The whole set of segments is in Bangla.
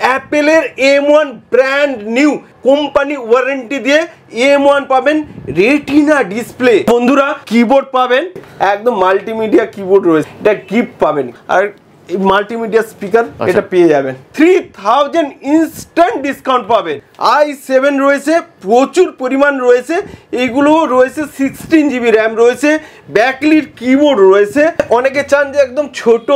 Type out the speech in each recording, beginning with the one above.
অ্যাপেলের M1 brand new company warranty দিয়ে M1 পাবেন রেটিনা ডিসপ্লে। বন্ধুরা কিবোর্ড পাবেন, একদম মাল্টিমিডিয়া কিবোর্ড রয়েছে, এটা গিফট পাবেন। আর মাল্টিমিডিয়া স্পিকার এটা পেয়ে যাবেন। 3000 ইনস্ট্যান্ট ডিসকাউন্ট পাবেন। i7 রয়েছে, প্রচুর পরিমাণ রয়েছে, এগুলো রয়েছে 16 জিবি র্যাম রয়েছে, ব্যাকলিট কিবোর্ড রয়েছে। অনেকে চান যে একদম ছোট,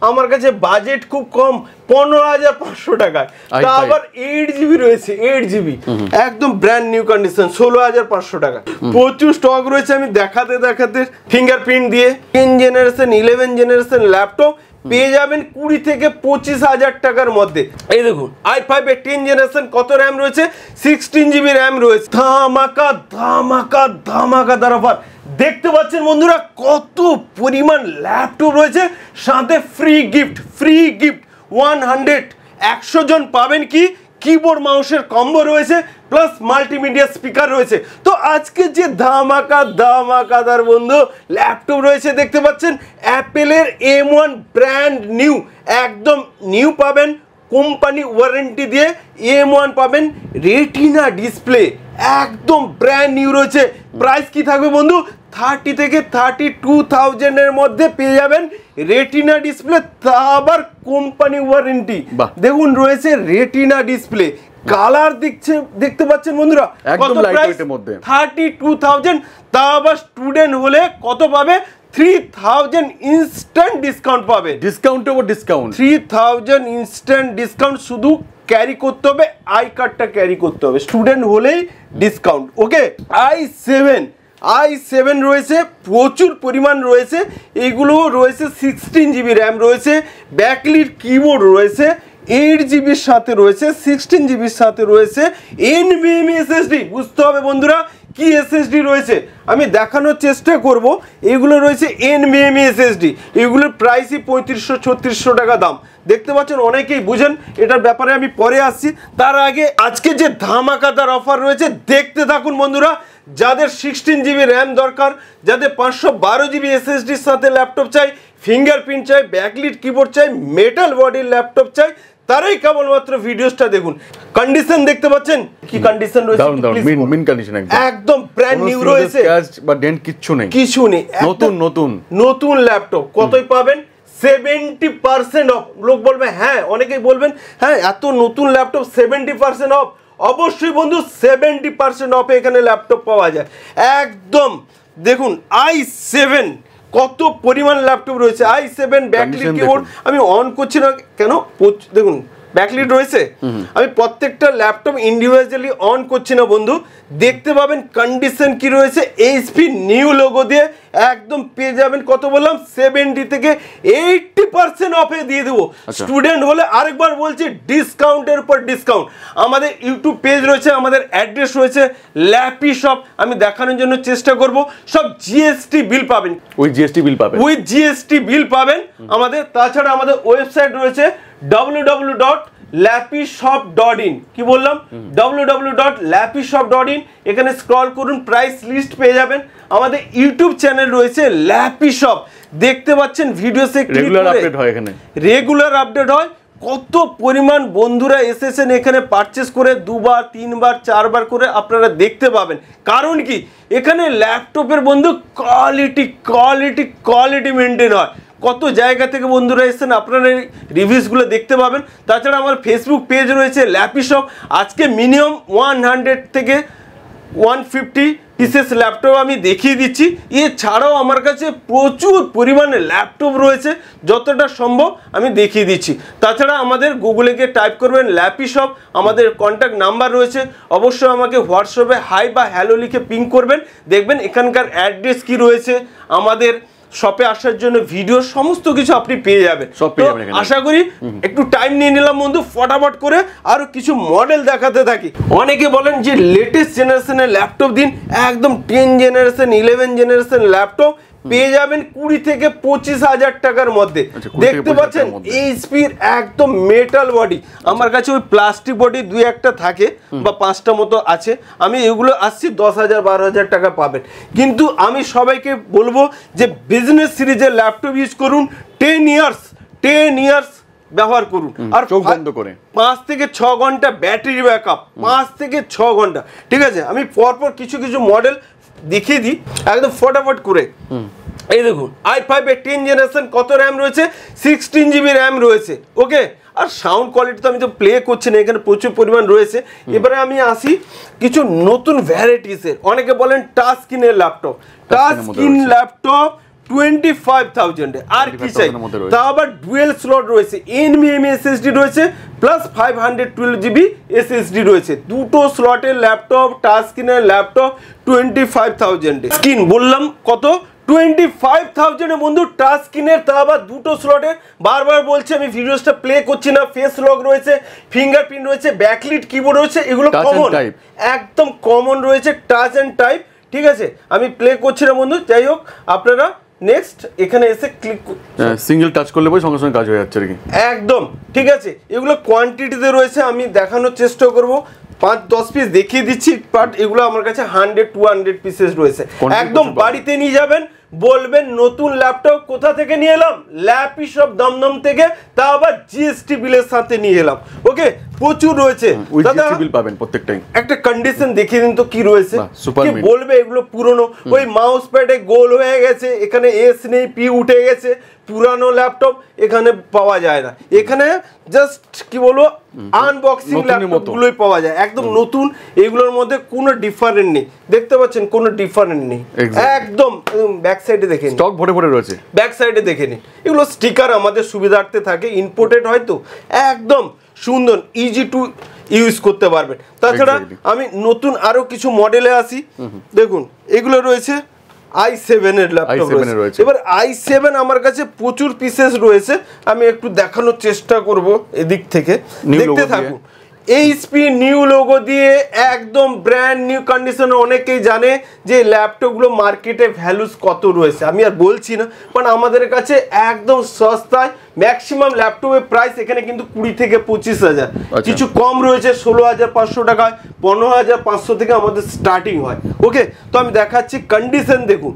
আমার কাছে বাজেট খুব কম 15,500 টাকায়, তা আবার 8 জিবি রয়েছে, 8 জিবি একদম ব্র্যান্ড নিউ কন্ডিশন 16,500 টাকা। প্রচুর স্টক রয়েছে, আমি দেখাতে দেখাতে ফিঙ্গারপ্রিন্ট দিয়ে 10 জেনারেশন 11 জেনারেশন ল্যাপটপ পেয়ে যাবেন 20 থেকে 25,000 টাকার মধ্যে। এই দেখুন i5 এর 10 জেনারেশন কত র্যাম রয়েছে, 16 জিবি র্যাম রয়েছে। ধামাকা ধামাকা ধামাকাদার অফার দেখতে পাচ্ছেন বন্ধুরা, কত পরিমাণ ল্যাপটপ রয়েছে, সাথে ফ্রি গিফট 100 জন পাবেন কি কিবোর্ড মাউসের কম্বো রয়েছে, প্লাস মাল্টিমিডিয়া স্পিকার রয়েছে। তো আজকে যে ধামাকাদার বন্ধু ল্যাপটপ রয়েছে দেখতে পাচ্ছেন, অ্যাপেলের M1 ব্র্যান্ড নিউ, একদম নিউ পাবেন, কোম্পানি ওয়ারেন্টি দিয়ে M1 পাবেন রেটিনা ডিসপ্লে, একদম ব্র্যান্ড নিউ রয়েছে। প্রাইস কি থাকবে বন্ধু, 30 থেকে 32,000 এর মধ্যে পেয়ে যাবেন রেটিনা ডিসপ্লে, তা আবার কোম্পানি ওয়ারেন্টি। দেখুন রয়েছে রেটিনা ডিসপ্লে, কালার দেখতে পাচ্ছেন বন্ধুরা, কত প্রাইস 32,000, তা আবার স্টুডেন্ট হলে কত পাবে, 3000 ইনস্ট্যান্ট ডিসকাউন্ট পাবে। Discount over discount 3000 instant discount, শুধু ক্যারি করতে হবে, আই কার্ডটা ক্যারি করতে হবে, স্টুডেন্ট হলেই ডিসকাউন্ট। ওকে, i7 রয়েছে, প্রচুর পরিমাণ রয়েছে, এগুলো রয়েছে 16 জিবি র্যাম রয়েছে, ব্যাকলিট কিবোর্ড রয়েছে, 8 জিবির সাথে রয়েছে, 16 জিবির সাথে রয়েছে NVMe SSD। বুঝতে হবে বন্ধুরা কি SSD রয়েছে, আমি দেখানোর চেষ্টা করব। এগুলো রয়েছে NVMe SSD, এগুলোর প্রাইসই 3500-3600 টাকা দাম। দেখতে পাচ্ছেন, অনেকেই বুঝেন, এটার ব্যাপারে আমি পরে আসছি। তার আগে আজকে যে ধামাকাদার অফার রয়েছে দেখতে থাকুন বন্ধুরা। যাদের 16 জিবি র্যাম দরকার, যাদের 512 জিবি SSDর সাথে ল্যাপটপ চাই, ফিঙ্গারপ্রিন্ট চাই, ব্যাকলিট কিবোর্ড চাই, মেটাল বডির ল্যাপটপ চাই, তারাই কেবলমাত্র ভিডিওসটা দেখুন। কন্ডিশন দেখতে পাচ্ছেন, কি কন্ডিশন রয়েছে, মিন কন্ডিশন একদম ব্র্যান্ড নিউ রয়েছে, স্ক্র্যাচ বা ডেন্ট কিছু নেই, নতুন ল্যাপটপ। কতই পাবেন, 70% অফ। লোক বলবে হ্যাঁ, অনেকেই বলবেন হ্যাঁ এত নতুন ল্যাপটপ 70% অফ। অবশ্যই বন্ধু 70% অফে এখানে ল্যাপটপ পাওয়া যায় একদম। দেখুন i7 কত পরিমাণ ল্যাপটপ রয়েছে, i7 ব্যাকলিট কিবোর্ড, আমি অন করছি না কেন, দেখুন ব্যাকলিট রয়েছে, আমি প্রত্যেকটা ল্যাপটপ ইন্ডিভিজুয়ালি অন করছি না বন্ধু, দেখতে পাবেন কন্ডিশন কি রয়েছে। HP নিউ লোগো দিয়ে একদম পেয়ে যাবেন, কত বললাম 70 থেকে 80% অফে দিয়ে দেবো। স্টুডেন্ট হলে আরেকবার বলছি, ডিসকাউন্টের উপর ডিসকাউন্ট। আমাদের ইউটিউব পেজ রয়েছে, আমাদের অ্যাড্রেস রয়েছে ল্যাপি শপ, আমি দেখানোর জন্য চেষ্টা করব। সব GST বিল পাবেন, উইথ GST বিল পাবেন আমাদের। তাছাড়া আমাদের ওয়েবসাইট রয়েছে www.lapishop.in, কি বললাম, www.lapishop.in। এখানে স্ক্রল করুন, প্রাইস লিস্ট পেয়ে যাবেন। আমাদের ইউটিউব চ্যানেল রয়েছে ল্যাপি শপ, দেখতে পাচ্ছেন ভিডিওসে রেগুলার আপডেট হয়। কত পরিমাণ বন্ধুরা এসেছেন এখানে পারচেস করে, 2বার 3বার 4বার করে আপনারা দেখতে পাবেন। কারণ কি, এখানে ল্যাপটপের বন্ধু কোয়ালিটি মেনটেন হয়। কত জায়গা থেকে বন্ধুরা এসেছেন, আপনারা রিভিউসগুলো দেখতে পাবেন। তাছাড়া আমার ফেসবুক পেজ রয়েছে ল্যাপি শপ। আজকে মিনিমাম 100 থেকে 150 পিসেস ল্যাপটপ আমি দেখিয়ে দিচ্ছি। এছাড়াও আমার কাছে প্রচুর পরিমাণে ল্যাপটপ রয়েছে, যতটা সম্ভব আমি দেখিয়ে দিচ্ছি। তাছাড়া আমাদের গুগলে গিয়ে টাইপ করবেন ল্যাপি শপ, আমাদের কন্ট্যাক্ট নাম্বার রয়েছে। অবশ্যই আমাকে হোয়াটসঅ্যাপে হাই বা হ্যালো লিখে পিং করবেন, দেখবেন এখানকার অ্যাড্রেস কি রয়েছে, আমাদের শপে আসার জন্য ভিডিও, সমস্ত কিছু আপনি পেয়ে যাবেন। আশা করি একটু টাইম নিয়ে নিলাম বন্ধু, ফটাফট করে আরো কিছু মডেল দেখাতে থাকি। অনেকে বলেন যে লেটেস্ট জেনারেশনের ল্যাপটপ দিন, একদম 10 জেনারেশন 11 জেনারেশন ল্যাপটপ পেয়ে যাবেন 20 থেকে 25,000 টাকার মধ্যে। দেখতে পাচ্ছেন এইচপির একদম মেটাল বডি, আমার কাছে ওই প্লাস্টিক বডি 2-1টা থাকে বা 5টা মতো আছে, আমি এগুলো আসছি 10,000-12,000 টাকা পাবেন। কিন্তু আমি সবাইকে বলবো যে বিজনেস সিরিজের ল্যাপটপ ইউজ করুন, 10 ইয়ার্স ব্যবহার করুন, আর চোখ বন্ধ করে 5 থেকে 6 ঘন্টা ব্যাটারি ব্যাকআপ, 5 থেকে 6 ঘন্টা। ঠিক আছে, আমি পরপর কিছু কিছু মডেল দেখিয়ে দিই একদম ফটাফট করে। এই দেখুন i5 এর 10 জেনারেশন, কত র্যাম রয়েছে? 16 জিবি র্যাম রয়েছে। ওকে, আর সাউন্ড কোয়ালিটি তো আমি তো প্লে করছি না, এখানে প্রচুর পরিমাণ রয়েছে। এবারে আমি আসি কিছু নতুন ভ্যারাইটিসের। অনেকে বলেন টাচ স্ক্রিনের ল্যাপটপ, টাচ স্ক্রিন ল্যাপটপ 25,000 আর কি চাই? তা আবার ডুয়েল স্লট রয়েছে, NVMe SSD রয়েছে, প্লাস 512 জিবি SSD রয়েছে। দুটো স্লটের ল্যাপটপ, টাচ স্ক্রিনের ল্যাপটপ 25,000। স্ক্রিন বললাম কত? 25,000 বন্ধু, টাচ স্ক্রিনের, তা আবার দুটো স্লটের। বারবার বলছি আমি, ভিডিওসটা প্লে করছি না। ফেস লক রয়েছে, ফিঙ্গারপ্রিন্ট রয়েছে, ব্যাকলিট কিবোর্ড রয়েছে, এগুলো কমন, একদম কমন রয়েছে, টাচ অ্যান্ড টাইপ। ঠিক আছে, আমি প্লে করছি না বন্ধু। যাই হোক, আপনারা নেক্সট এখানে এসে ক্লিক, সিঙ্গেল টাচ করলে পরে সঙ্গে সঙ্গে কাজ হয়ে যাচ্ছে আর কি, একদম। ঠিক আছে, এগুলো কোয়ান্টিটিতে রয়েছে, আমি দেখানোর চেষ্টা করব। 5-10 পিস দেখিয়ে দিচ্ছি, বাট এগুলো আমার কাছে 100-200 পিসেস রয়েছে। একদম বাড়িতে নিয়ে যাবেন, বলবেন নতুন ল্যাপটপ কোথা থেকে নিয়ে এলাম? ল্যাপিশপ দমদম থেকে, তা আবার জিএসটি বিলের সাথে নিয়ে এলাম। ওকে, প্রচুর রয়েছে দাদা, বিল পাবেন প্রত্যেকটাই। একটা কন্ডিশন দেখিয়ে দিন তো কি রয়েছে, কি বলবে এগুলো পুরনো। ওই মাউস প্যাডে গোল হয়ে গেছে, এখানে এস নেই, পি উঠে গেছে, পুরানো ল্যাপটপ এখানে পাওয়া যায় না। এখানে জাস্ট কি বলবো, আনবক্সিং ল্যাপটপ গুলোই পাওয়া যায়, একদম নতুন। এগুলোর মধ্যে কোনো ডিফারেন্ট নেই, দেখতে পাচ্ছেন কোনো ডিফারেন্ট নেই, একদম। ব্যাক সাইডে দেখে নিন, স্টক ভরে ভরে রয়েছে, ব্যাক সাইডে দেখে নিন। এগুলো স্টিকার আমাদের সুবিধার্থে থাকে, ইম্পোর্টেড হয়তো, একদম সুন্দর, ইজি টু ইউজ করতে পারবেন। তাছাড়া আমি নতুন আরো কিছু মডেলে আসি। দেখুন এগুলো রয়েছে i7 এর ল্যাপটপ রয়েছে। এবার i7 আমার কাছে প্রচুর পিসেস রয়েছে, আমি একটু দেখানোর চেষ্টা করব এদিক থেকে, দেখতে থাকুন। HP নিউ লোগো দিয়ে একদম ব্র্যান্ড নিউ কন্ডিশনে। অনেকেই জানে যে ল্যাপটপগুলো মার্কেটে ভ্যালুস কত রয়েছে, আমি আর বলছি না, কারণ আমাদের কাছে একদম সস্তায় ম্যাক্সিমাম ল্যাপটপের প্রাইস এখানে কিন্তু 20 থেকে 25,000, কিছু কম রয়েছে 16,500 টাকায়, 15,500 থেকে আমাদের স্টার্টিং হয়। ওকে, তো আমি দেখাচ্ছি কন্ডিশন দেখুন,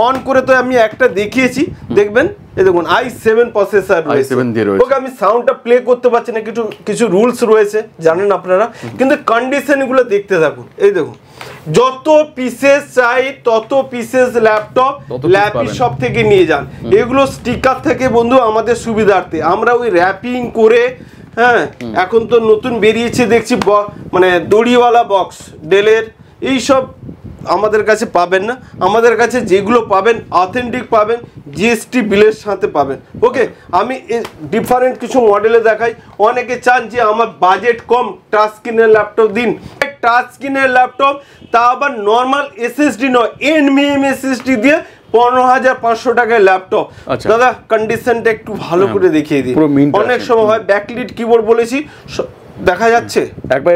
অন করে তো আমি একটা দেখিয়েছি, দেখবেন এই দেখুন i7 প্রসেসর রয়েছে। ওকে, আমি সাউন্ডটা প্লে করতে পারছি না, কিছু রুলস রয়েছে জানেন আপনারা, কিন্তু কন্ডিশনগুলো দেখতে থাকুন। এই দেখুন, যত পিসেস চাই তত পিসেস ল্যাপটপ ল্যাপিশপ থেকে নিয়ে যান। এগুলো স্টিকার থেকে বন্ধু আমাদের সুবিধার্থে, আমরা ওই র্যাপিং করে, হ্যাঁ এখন তো নতুন বেরিয়েছে দেখছি মানে দড়িওয়ালা বক্স, ডেলের, এইসব আমাদের কাছে পাবেন না। আমাদের কাছে যেগুলো পাবেন অথেন্টিক পাবেন, জিএসটি বিলের সাথে পাবেন। ওকে, আমি ডিফারেন্ট কিছু মডেলে দেখাই। অনেকে চান যে আমার বাজেট কম, টাচ স্ক্রিনের ল্যাপটপ দিন। টাচ স্ক্রিনের ল্যাপটপ, তা আবার নর্মাল এসএসডি নয়, NVMe SSD দিয়ে 15,500 টাকায় ল্যাপটপ। দাদা কন্ডিশনটা একটু ভালো করে দেখিয়ে দিই। অনেক সময় হয় ব্যাকলিট কিবোর্ড বলেছি, দেখা যাচ্ছে, একবার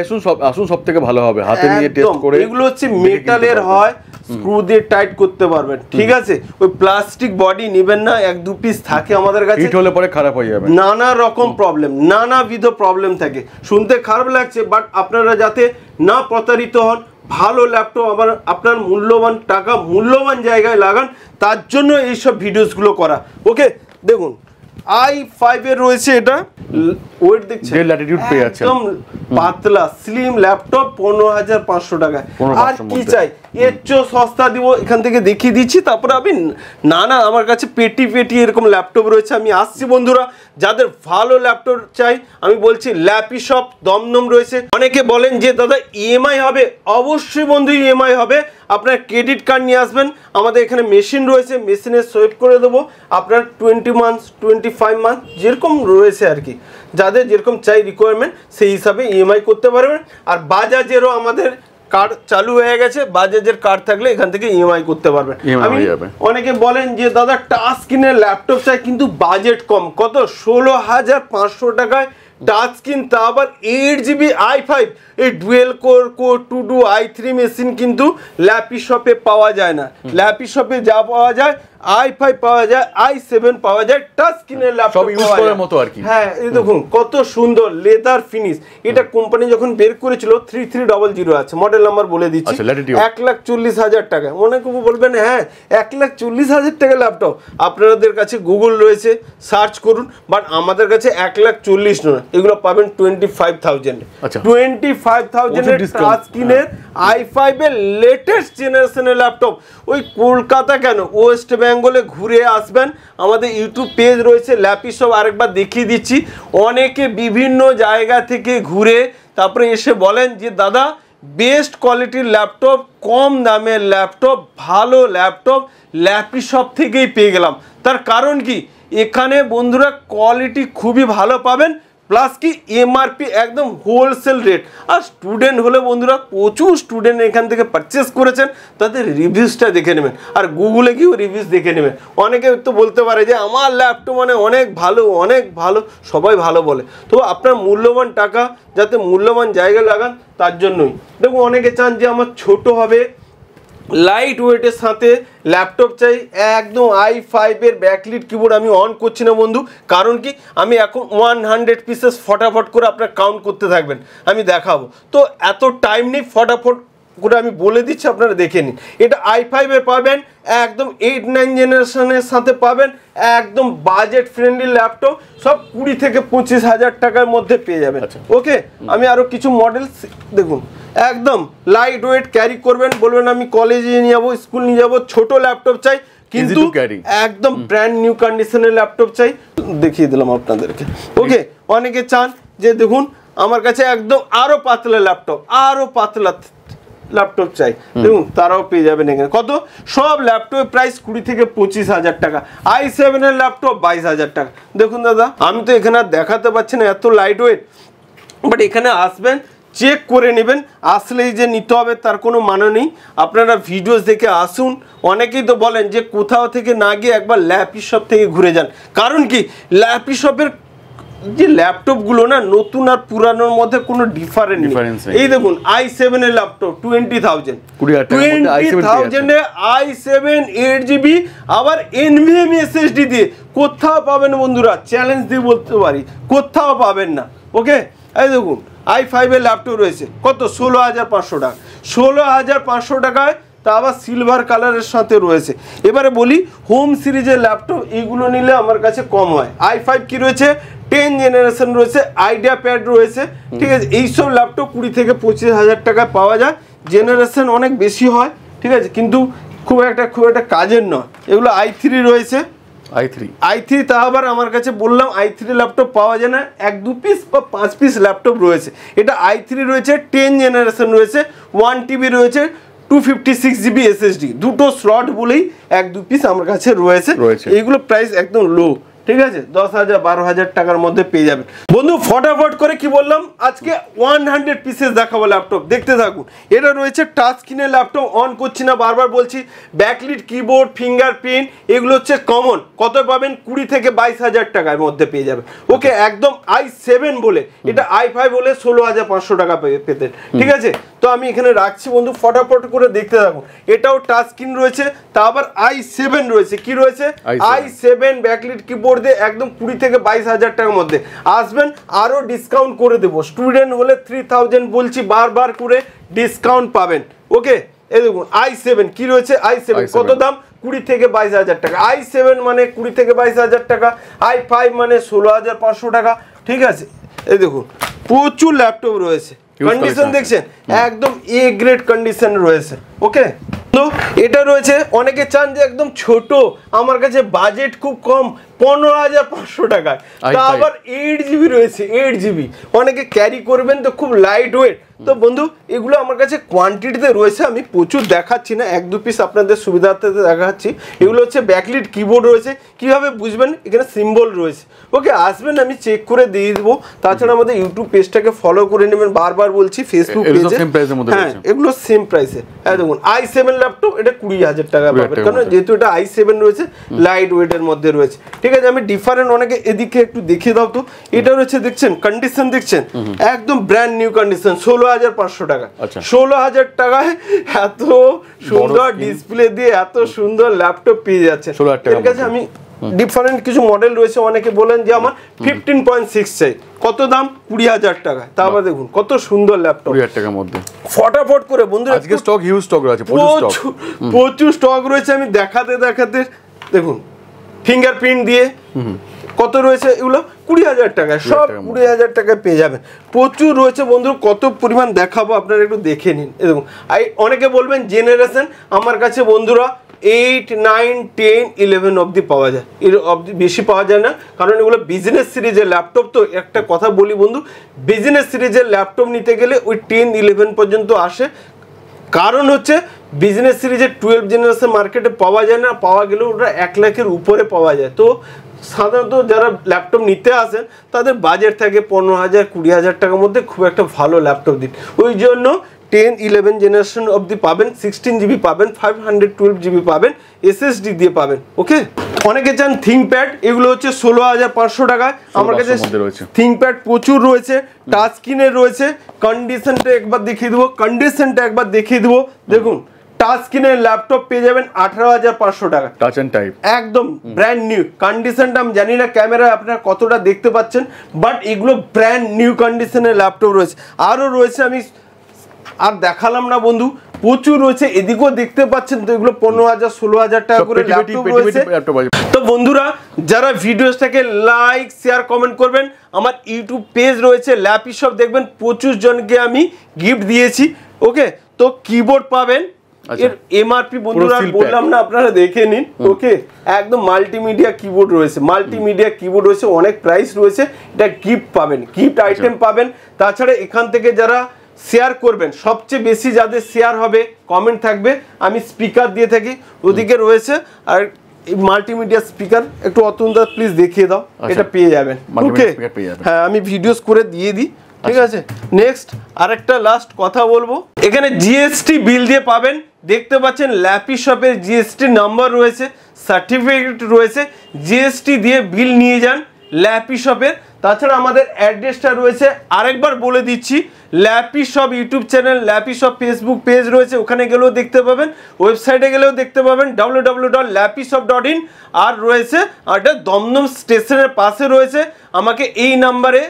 আসুন সব থেকে ভালো হবে, হাতে নিয়ে টেস্ট করে। এগুলো হচ্ছে মেটালের হয়, স্ক্রু দিয়ে টাইট করতে পারবেন। ঠিক আছে, ওই প্লাস্টিক বডি নেবেন না, 1-2 পিস থাকে আমাদের কাছে, হিট হলে পরে খারাপ হয়ে যাবে, নানা রকম প্রবলেম, নানাবিধ প্রবলেম থাকে। শুনতে খারাপ লাগছে, বাট আপনারা যাতে না প্রতারিত হন, ভালো ল্যাপটপ আবার আপনার মূল্যবান টাকা মূল্যবান জায়গায় লাগান, তার জন্য এইসব ভিডিওসগুলো করা। ওকে, দেখুন i5 এর রয়েছে, এটা ওয়েট দেখছেন, ল্যাটিটিউড পেয়ে যাচ্ছে, একদম পাতলা স্লিম ল্যাপটপ 15,500 টাকায়। আর কি চাই, এর চেয়ে সস্তা দিব, এখান থেকে দেখিয়ে দিচ্ছি। তারপরে আমি নানা, আমার কাছে পেটি এরকম ল্যাপটপ রয়েছে। আমি আসছি বন্ধুরা, যাদের ভালো ল্যাপটপ চাই, আমি বলছি ল্যাপিশপ দমদম রয়েছে। অনেকে বলেন যে দাদা ইএমআই হবে, অবশ্যই বন্ধু ইএমআই হবে। আপনার ক্রেডিট কার্ড নিয়ে আসবেন, আমাদের এখানে মেশিন রয়েছে, মেশিনে সোয়েপ করে দেবো। আপনার 20 মান্থস 25 মান্থ যেরকম রয়েছে আর কি, যাদের যেরকম চাই রিকোয়ারমেন্ট সেই হিসাবে ইএমআই করতে পারবেন। আর বাজাজেরও আমাদের কার্ড চালু হয়ে গেছে, বাজাজের কার্ড থাকলে এখান থেকে ইএমআই করতে পারবেন। অনেকে বলেন যে দাদা টাচ স্ক্রিনের ল্যাপটপ চাই কিন্তু বাজেট কম, কত 16,500 টাকায় টাচ স্ক্রিন, তা আবার 8GB i5, এই ডুয়েল কোর 2 i3 মেশিন কিন্তু ল্যাপিশপে পাওয়া যায় না। ল্যাপিশপে যা পাওয়া যায় i5 পাওয়া যায়, i7 পাওয়া যায়, টাচ স্ক্রিনের ল্যাপটপ সব ইউজ করার মতো আর কি। হ্যাঁ এই দেখুন কত সুন্দর লেদার ফিনিশ। এটা কোম্পানি যখন বের করেছিল 3300 আছে, মডেল নাম্বার বলে দিচ্ছি, 1,40,000 টাকা। অনেকে বলবেন হ্যাঁ 1,40,000 টাকা ল্যাপটপ, আপনাদের কাছে গুগল রয়েছে, সার্চ করুন, বাট আমাদের কাছে 1,40,000 নয়, এগুলো পাবেন 25,000 25,000 এর টাচ স্ক্রিনের i5 এর লেটেস্ট জেনারেশনের ল্যাপটপ। ওই কলকাতা কেন, ওয়েস্ট বেঙ্গলে ঘুরে আসবেন, আমাদের ইউটিউব পেজ রয়েছে ল্যাপি শপ, আরেকবার দেখিয়ে দিচ্ছি। অনেকে বিভিন্ন জায়গা থেকে ঘুরে তারপরে এসে বলেন যে দাদা বেস্ট কোয়ালিটির ল্যাপটপ, কম দামের ল্যাপটপ, ভালো ল্যাপটপ ল্যাপি শপ থেকেই পেয়ে গেলাম। তার কারণ কি, এখানে বন্ধুরা কোয়ালিটি খুবই ভালো পাবেন, প্লাস কি এমআরপি একদম হোলসেল রেট। আর স্টুডেন্ট হলে বন্ধুরা প্রচুর স্টুডেন্ট এখান থেকে পারচেস করেছেন, তাদের রিভিউসটা দেখে নেবেন, আর গুগলে গিয়েও রিভিউস দেখে নেবেন। অনেকে তো বলতে পারে যে আমার ল্যাপটপ মানে অনেক ভালো, অনেক ভালো, সবাই ভালো বলে, তো আপনার মূল্যবান টাকা যাতে মূল্যবান জায়গায় লাগান তার জন্যই। দেখুন অনেকে চান যে আমার ছোট হবে, লাইট ওয়েটের সাথে ল্যাপটপ চাই, একদম i5 এর ব্যাকলিট কিবোর্ড আমি অন করছি না বন্ধু, কারণ কি আমি এখন 100 পিসেস ফটাফট করে আপনার কাউন্ট করতে থাকবেন, আমি দেখাবো, তো এত টাইম নেই, ফটাফট করে আমি বলে দিচ্ছি, আপনারা দেখে নিন। এটা i5 এ পাবেন, একদম 8-9 জেনারেশনের সাথে পাবেন, একদম বাজেট ফ্রেন্ডলি ল্যাপটপ, সব 20 থেকে 25,000 টাকার মধ্যে পেয়ে যাবেন। ওকে, আমি আরো কিছু মডেল দেখুন, একদম লাইট ওয়েট, ক্যারি করবেন, বলবেন আমি কলেজে নিয়ে যাবো, স্কুল নিয়ে যাবো, ছোট ল্যাপটপ চাই, কিন্তু একদম ব্র্যান্ড নিউ কন্ডিশনের ল্যাপটপ চাই, দেখিয়ে দিলাম আপনাদেরকে। ওকে, অনেকে চান যে দেখুন আমার কাছে একদম আরো পাতলা ল্যাপটপ, আরো পাতলা ল্যাপটপ চাই, দেখুন তারাও পেয়ে যাবেন এখানে। কত, সব ল্যাপটপের প্রাইস 20 থেকে 25,000 টাকা, i7 এর ল্যাপটপ 22,000 টাকা। দেখুন দাদা আমি তো এখানে আর দেখাতে পারছি না, এত লাইট ওয়েট, বাট এখানে আসবেন, চেক করে নেবেন, আসলেই যে নিতে হবে তার কোনো মানে নেই, আপনারা ভিডিওস দেখে আসুন। অনেকেই তো বলেন যে কোথাও থেকে না গিয়ে একবার ল্যাপি শপ থেকে ঘুরে যান, কারণ কি ল্যাপি শপের যে ল্যাপটপগুলো না নতুন আর পুরানোর মধ্যে কোনো ডিফারেন্স নেই। এই দেখুন i7 এর ল্যাপটপ 20,000 এ i7 8GB, আবার NVMe SSD দিয়ে, কোথাও পাবেন বন্ধুরা, চ্যালেঞ্জ দিয়ে বলতে পারি কোথাও পাবেন না। ওকে, এই দেখুন i5 এর ল্যাপটপ রয়েছে কত, 16,500 টাকা, 16,500 টাকায়, তা আবার সিলভার কালারের সাথে রয়েছে। এবারে বলি হোম সিরিজের ল্যাপটপ এইগুলো নিলে আমার কাছে কম হয়। i5 কি রয়েছে, 10 জেনারেশন রয়েছে, আইডিয়া প্যাড রয়েছে, ঠিক আছে, এইসব ল্যাপটপ 20 থেকে 25,000 টাকায় পাওয়া যায়, জেনারেশন অনেক বেশি হয়, ঠিক আছে, কিন্তু খুব একটা কাজের নয়। এগুলো i3 রয়েছে, i3 তা আবার আমার কাছে বললাম i3 ল্যাপটপ পাওয়া যায় না, 1-2 পিস বা 5 পিস ল্যাপটপ রয়েছে। এটা i3 রয়েছে, 10 জেনারেশন রয়েছে, 1 TB রয়েছে, 256GB SSD, দুটো স্লট বলেই 1-2 পিস আমার কাছে রয়েছে। এইগুলো প্রাইস একদম লো, ঠিক আছে, 10,000-12,000 টাকার মধ্যে পেয়ে যাবেন। বন্ধু ফটাফট করে কি বললাম, আজকে 100 পিসেস দেখাবো ল্যাপটপ, দেখতে থাকুন। এটা রয়েছে টাচ স্ক্রিনের ল্যাপটপ, অন করছি না, বারবার বলছি, ব্যাকলিট কিবোর্ড, ফিঙ্গারপ্রিন্ট, এগুলো হচ্ছে কমন, কত পাবেন, 20 থেকে 22,000 টাকার মধ্যে পেয়ে যাবেন। ওকে, একদম i7 বলে, এটা i5 বলে 16,500 টাকা পেতেন, ঠিক আছে। তো আমি এখানে রাখছি বন্ধু, ফটাফট করে দেখতে থাকুন। এটাও টাচ স্ক্রিন রয়েছে, তা আবার i7 রয়েছে, কি রয়েছে, i7 ব্যাকলিট কিবোর্ড দিয়ে, একদম 20 থেকে 22,000 টাকার মধ্যে আসবেন, আরো ডিসকাউন্ট করে দেবো। স্টুডেন্ট হলে 3,000 বলছি, বারবার করে ডিসকাউন্ট পাবেন। ওকে, এই দেখুন i7 কি রয়েছে, i7 কত দাম, 20 থেকে 22,000 টাকা, i7 মানে 20 থেকে 22,000 টাকা, i5 মানে 16,500 টাকা, ঠিক আছে। এই দেখুন প্রচুর ল্যাপটপ রয়েছে, কন্ডিশন দেখছেন একদম এ গ্রেড কন্ডিশন রয়েছে। ওকে, তো এটা রয়েছে, অনেকে চান যে একদম ছোট, আমার কাছে বাজেট খুব কম, 15,500 টাকায়, তা আবার 8GB রয়েছে, 8GB, অনেকে ক্যারি করবেন তো, খুব লাইট ওয়েট। তো বন্ধু এগুলো আমার কাছে কোয়ান্টিটিতে রয়েছে, আমি প্রচুর দেখাচ্ছি না, 1-2 পিস আপনাদের সুবিধার্থে দেখাচ্ছি। এগুলো হচ্ছে ব্যাকলিট কিবোর্ড রয়েছে, কিভাবে বুঝবেন, এখানে সিম্বল রয়েছে। ওকে, আসবেন, আমি চেক করে দিয়ে দেবো। তাছাড়া আমাদের ইউটিউব পেজটাকে ফলো করে নেবেন, বারবার বলছি, ফেসবুক পেজে, হ্যাঁ এগুলো সেম প্রাইসে। হ্যাঁ দেখুন i7 ল্যাপটপ, এটা 20,000 টাকা পাবেন, কারণ যেহেতু এটা i7 রয়েছে, লাইট ওয়েটের মধ্যে রয়েছে, ঠিক আছে, আমি ডিফারেন্ট অনেকে এদিকে একটু দেখিয়ে দাও তো। এটা রয়েছে দেখছেন, কন্ডিশন দেখছেন একদম ব্র্যান্ড নিউ কন্ডিশন, 16,500 টাকা। 16,000 টাকায় এত সুন্দর ডিসপ্লে দিয়ে এত সুন্দর ল্যাপটপ পেয়ে যাচ্ছে। এর কাছে আমি ডিফারেন্ট কিছু মডেল রয়েছে, অনেকে বলেন যে আমার 15.6 চাই, কত দাম? 20,000 টাকা। তারপর দেখুন কত সুন্দর ল্যাপটপ 20,000 টাকার মধ্যে। ফটাফট করে বন্ধুরা, আজকে স্টক হিউজ স্টক রয়েছে, প্রচুর স্টক রয়েছে। আমি দেখাতে দেখুন ফিঙ্গারপ্রিন্ট দিয়ে কত রয়েছে, এগুলো 20,000 টাকায়, সব 20,000 টাকায় পেয়ে যাবেন। প্রচুর রয়েছে বন্ধু, কত পরিমাণ দেখাবো আপনারা একটু দেখে নিন। দেখুন অনেকে বলবেন জেনারেশন, আমার কাছে বন্ধুরা 8, 9, 10, 11 অবধি পাওয়া যায়, এর অবধি বেশি পাওয়া যায় না, কারণ এগুলো বিজনেস সিরিজের ল্যাপটপ। তো একটা কথা বলি বন্ধু, বিজনেস সিরিজের ল্যাপটপ নিতে গেলে ওই 10, 11 পর্যন্ত আসে। কারণ হচ্ছে বিজনেস সিরিজের 12 জেনারেশন মার্কেটে পাওয়া যায় না, পাওয়া গেলেও ওটা 1 লাখের উপরে পাওয়া যায়। তো সাধারণত যারা ল্যাপটপ নিতে আসেন তাদের বাজেট থাকে 15,000, 20,000 টাকার মধ্যে, খুব একটা ভালো ল্যাপটপ দিন। ওই জন্য 10, 11 জেনারেশন অবধি পাবেন, 16 জিবি পাবেন, 512 জিবি পাবেন, SSD দিয়ে পাবেন। ওকে, অনেকে চান থিংকপ্যাড, এগুলো হচ্ছে 16,500 টাকায়। আমার কাছে থিংকপ্যাড প্রচুর রয়েছে, টাচ স্ক্রিনের রয়েছে। কন্ডিশনটা একবার দেখিয়ে দেবো, দেখুন টাচ স্ক্রিনের ল্যাপটপ পেয়ে যাবেন 18,500 টাকা, টাচ এন্ড টাইপ, একদম ব্র্যান্ড নিউ কন্ডিশনটা। আমি জানি না ক্যামেরায় আপনারা কতটা দেখতে পাচ্ছেন, বাট এগুলো ব্র্যান্ড নিউ কন্ডিশনের ল্যাপটপ রয়েছে। আরও রয়েছে, আমি আর দেখালাম না বন্ধু, প্রচুর রয়েছে, এদিকেও দেখতে পাচ্ছেন। তো এগুলো 15,000, 16,000 টাকা করে ল্যাপটপ রয়েছে। তো বন্ধুরা, যারা ভিডিওসটাকে লাইক, শেয়ার, কমেন্ট করবেন, আমার ইউটিউব পেজ রয়েছে ল্যাপি শপ, দেখবেন প্রচুর জনকে আমি গিফট দিয়েছি। ওকে, তো কিবোর্ড পাবেন, এর এমআরপি বন্ধুরা বললাম না, আপনারা দেখে নিন। ওকে, একদম মাল্টিমিডিয়া কিবোর্ড রয়েছে, অনেক প্রাইস রয়েছে। এটা গিফট পাবেন, গিফট আইটেম পাবেন। তাছাড়া এখান থেকে যারা শেয়ার করবেন, সবচেয়ে বেশি যাদের শেয়ার হবে, কমেন্ট থাকবে, আমি স্পিকার দিয়ে থাকি, ওদিকে রয়েছে। আর এই মাল্টিমিডিয়া স্পিকার একটু অতন্দা প্লিজ দেখিয়ে দাও, এটা পেয়ে যাবেন। ওকে, হ্যাঁ আমি ভিডিওস করে দিয়ে দিই, ঠিক আছে। নেক্সট আরেকটা লাস্ট কথা বলবো, এখানে জিএসটি বিল দিয়ে পাবেন। দেখতে পাচ্ছেন ল্যাপি শপের জিএসটি নাম্বার রয়েছে, সার্টিফিকেট রয়েছে, জিএসটি দিয়ে বিল নিয়ে যান ল্যাপি শপের। তাছাড়া আমাদের অ্যাড্রেসটা রয়েছে, আরেকবার বলে দিচ্ছি, lappy shop YouTube channel, lappy shop Facebook page রয়েছে, ওখানে গেলেও দেখতে পাবেন, ওয়েবসাইটে গেলেও দেখতে পাবেন www.lapishop.in। আর রয়েছে এটা দমদম স্টেশনের পাশে রয়েছে। আমাকে এই নাম্বারে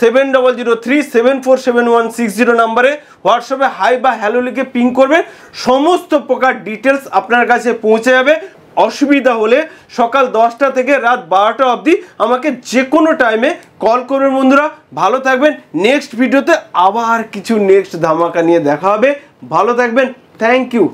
7003747160 নাম্বারে হোয়াটসঅ্যাপে হাই বা হ্যালো লিখে পিং করবেন, সমস্ত প্রকার ডিটেলস আপনার কাছে পৌঁছে যাবে। অসুবিধা হলে সকাল 10টা থেকে রাত 12টা অবধি আমাকে যে কোনো টাইমে কল করবেন। বন্ধুরা ভালো থাকবেন, নেক্সট ভিডিওতে আবার কিছু নেক্সট ধামাকা নিয়ে দেখা হবে। ভালো থাকবেন, থ্যাংক ইউ।